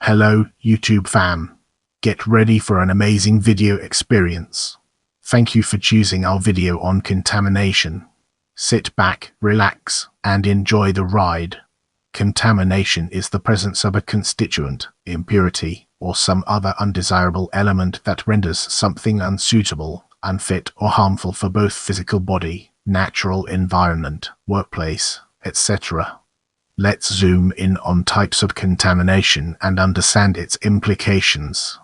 Hello, YouTube fam. Get ready for an amazing video experience. Thank you for choosing our video on contamination. Sit back, relax, and enjoy the ride. Contamination is the presence of a constituent, impurity, or some other undesirable element that renders something unsuitable, unfit, or harmful for both physical body, natural environment, workplace, etc. Let's zoom in on types of contamination and understand its implications.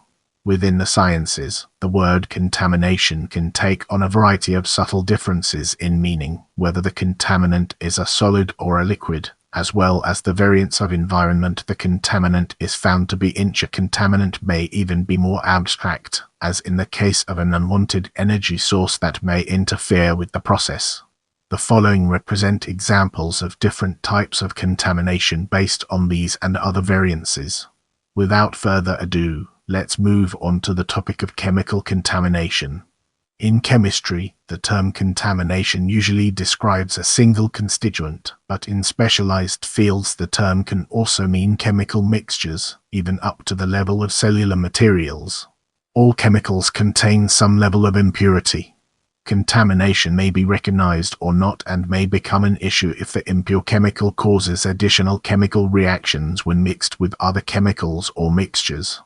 Within the sciences, the word contamination can take on a variety of subtle differences in meaning, whether the contaminant is a solid or a liquid, as well as the variance of environment the contaminant is found to be in. A contaminant may even be more abstract, as in the case of an unwanted energy source that may interfere with the process. The following represent examples of different types of contamination based on these and other variances. Without further ado, let's move on to the topic of chemical contamination. In chemistry, the term contamination usually describes a single constituent, but in specialized fields the term can also mean chemical mixtures, even up to the level of cellular materials. All chemicals contain some level of impurity. Contamination may be recognized or not and may become an issue if the impure chemical causes additional chemical reactions when mixed with other chemicals or mixtures.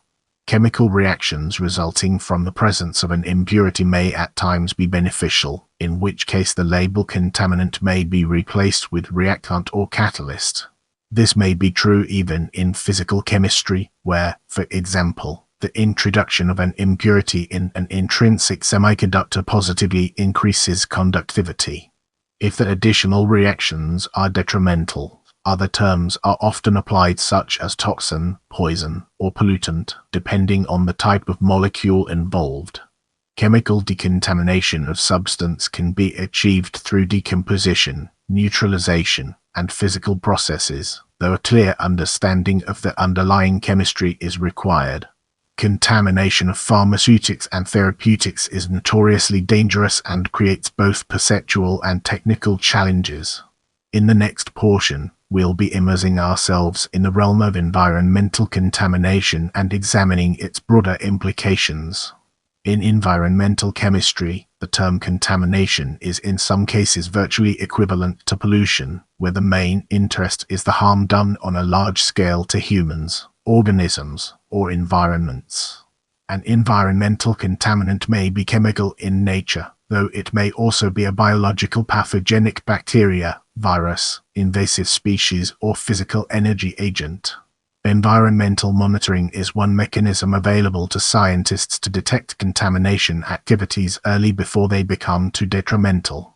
Chemical reactions resulting from the presence of an impurity may at times be beneficial, in which case the label contaminant may be replaced with reactant or catalyst. This may be true even in physical chemistry, where, for example, the introduction of an impurity in an intrinsic semiconductor positively increases conductivity. If the additional reactions are detrimental, other terms are often applied such as toxin, poison, or pollutant, depending on the type of molecule involved. Chemical decontamination of substance can be achieved through decomposition, neutralization, and physical processes, though a clear understanding of the underlying chemistry is required. Contamination of pharmaceutics and therapeutics is notoriously dangerous and creates both perceptual and technical challenges. In the next portion, we'll be immersing ourselves in the realm of environmental contamination and examining its broader implications. In environmental chemistry, the term contamination is in some cases virtually equivalent to pollution, where the main interest is the harm done on a large scale to humans, organisms, or environments. An environmental contaminant may be chemical in nature, though it may also be a biological pathogenic bacteria, virus, invasive species, or physical energy agent. Environmental monitoring is one mechanism available to scientists to detect contamination activities early before they become too detrimental.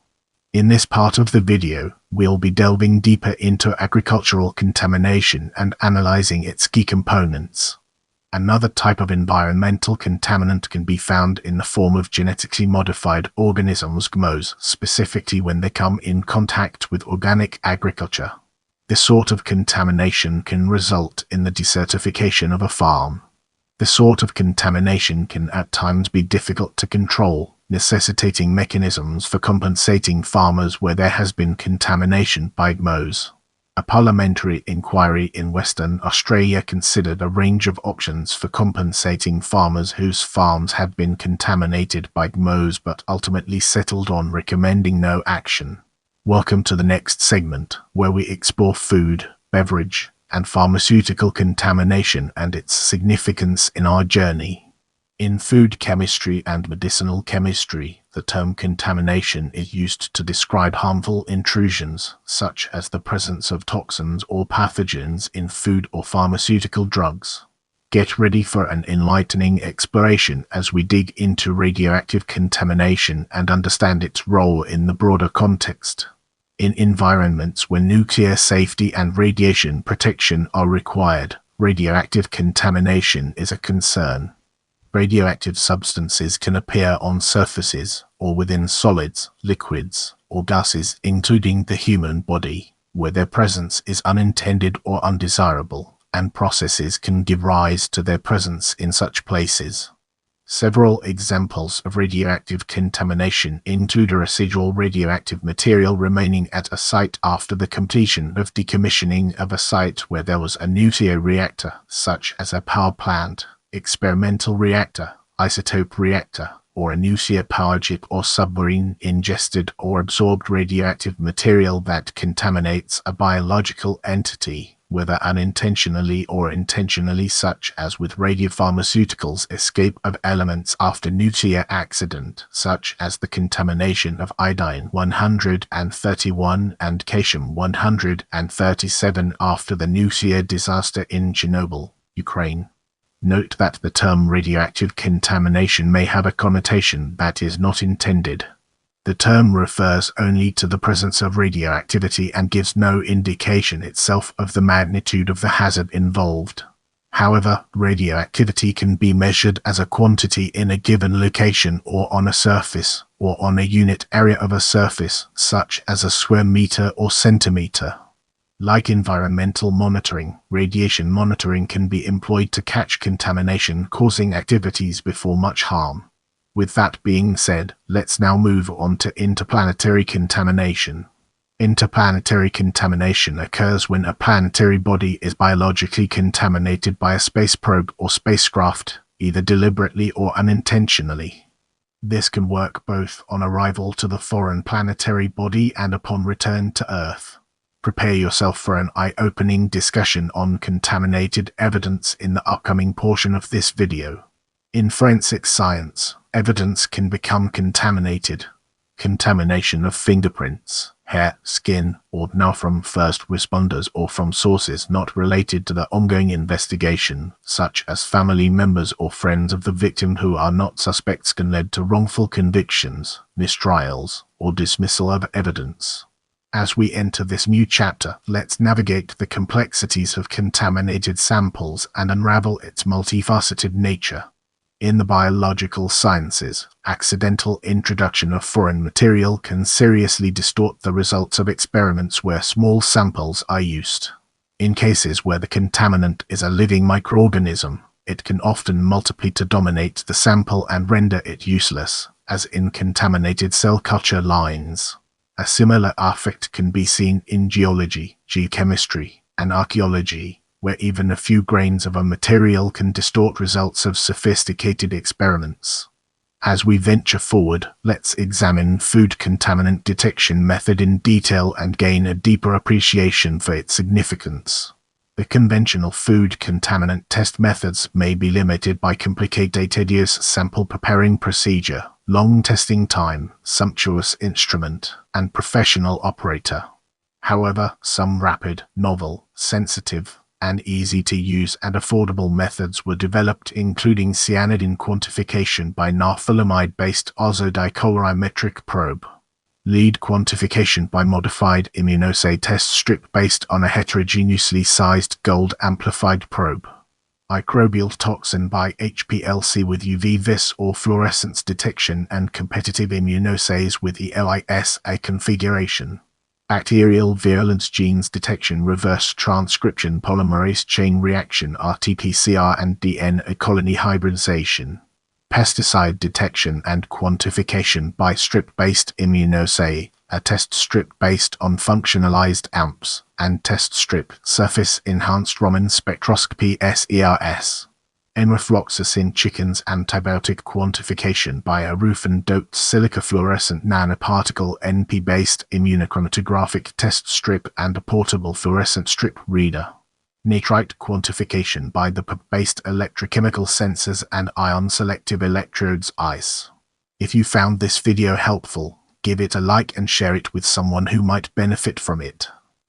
In this part of the video, we'll be delving deeper into agricultural contamination and analyzing its key components. Another type of environmental contaminant can be found in the form of genetically modified organisms (GMOs), specifically when they come in contact with organic agriculture. This sort of contamination can result in the desertification of a farm. This sort of contamination can at times be difficult to control, necessitating mechanisms for compensating farmers where there has been contamination by GMOs. A parliamentary inquiry in Western Australia considered a range of options for compensating farmers whose farms had been contaminated by GMOs but ultimately settled on recommending no action. Welcome to the next segment, where we explore food, beverage, and pharmaceutical contamination and its significance in our journey. In food chemistry and medicinal chemistry, the term contamination is used to describe harmful intrusions, such as the presence of toxins or pathogens in food or pharmaceutical drugs. Get ready for an enlightening exploration as we dig into radioactive contamination and understand its role in the broader context. In environments where nuclear safety and radiation protection are required, radioactive contamination is a concern. Radioactive substances can appear on surfaces or within solids, liquids, or gases, including the human body, where their presence is unintended or undesirable, and processes can give rise to their presence in such places. Several examples of radioactive contamination include a residual radioactive material remaining at a site after the completion of decommissioning of a site where there was a nuclear reactor, such as a power plant, experimental reactor, isotope reactor, or a nuclear power ship or submarine. Ingested or absorbed radioactive material that contaminates a biological entity, whether unintentionally or intentionally, such as with radiopharmaceuticals. Escape of elements after nuclear accident, such as the contamination of iodine-131 and caesium-137 after the nuclear disaster in Chernobyl, Ukraine. Note that the term radioactive contamination may have a connotation that is not intended. The term refers only to the presence of radioactivity and gives no indication itself of the magnitude of the hazard involved. However, radioactivity can be measured as a quantity in a given location or on a surface, or on a unit area of a surface, such as a square meter or centimeter. Like environmental monitoring, radiation monitoring can be employed to catch contamination-causing activities before much harm. With that being said, let's now move on to interplanetary contamination. Interplanetary contamination occurs when a planetary body is biologically contaminated by a space probe or spacecraft, either deliberately or unintentionally. This can work both on arrival to the foreign planetary body and upon return to Earth. Prepare yourself for an eye-opening discussion on contaminated evidence in the upcoming portion of this video. In forensic science, evidence can become contaminated. Contamination of fingerprints, hair, skin, or now from first responders or from sources not related to the ongoing investigation, such as family members or friends of the victim who are not suspects, can lead to wrongful convictions, mistrials, or dismissal of evidence. As we enter this new chapter, let's navigate the complexities of contaminated samples and unravel its multifaceted nature. In the biological sciences, accidental introduction of foreign material can seriously distort the results of experiments where small samples are used. In cases where the contaminant is a living microorganism, it can often multiply to dominate the sample and render it useless, as in contaminated cell culture lines. A similar effect can be seen in geology, geochemistry, and archaeology, where even a few grains of a material can distort results of sophisticated experiments. As we venture forward, let's examine food contaminant detection method in detail and gain a deeper appreciation for its significance. The conventional food contaminant test methods may be limited by complicated, tedious sample preparing procedure, long testing time, sumptuous instrument, and professional operator. However, some rapid, novel, sensitive, and easy-to-use and affordable methods were developed, including cyanidin quantification by naphthalamide-based ozodichlorometric probe, lead quantification by modified immunoassay test strip based on a heterogeneously sized gold-amplified probe, microbial toxin by HPLC with UV-vis or fluorescence detection, and competitive immunoassays with ELISA configuration. Bacterial virulence genes detection, reverse transcription polymerase chain reaction RT-PCR, and DNA colony hybridization. Pesticide detection and quantification by strip-based immunoassay, a test strip based on functionalized AMPs, and test strip surface-enhanced Raman spectroscopy SERS. Enrofloxacin chickens antibiotic quantification by a roof-and-doped silica fluorescent nanoparticle NP-based immunochromatographic test strip and a portable fluorescent strip reader. Nitrite quantification by the PEP-based electrochemical sensors and ion-selective electrodes ICE. If you found this video helpful, give it a like and share it with someone who might benefit from it.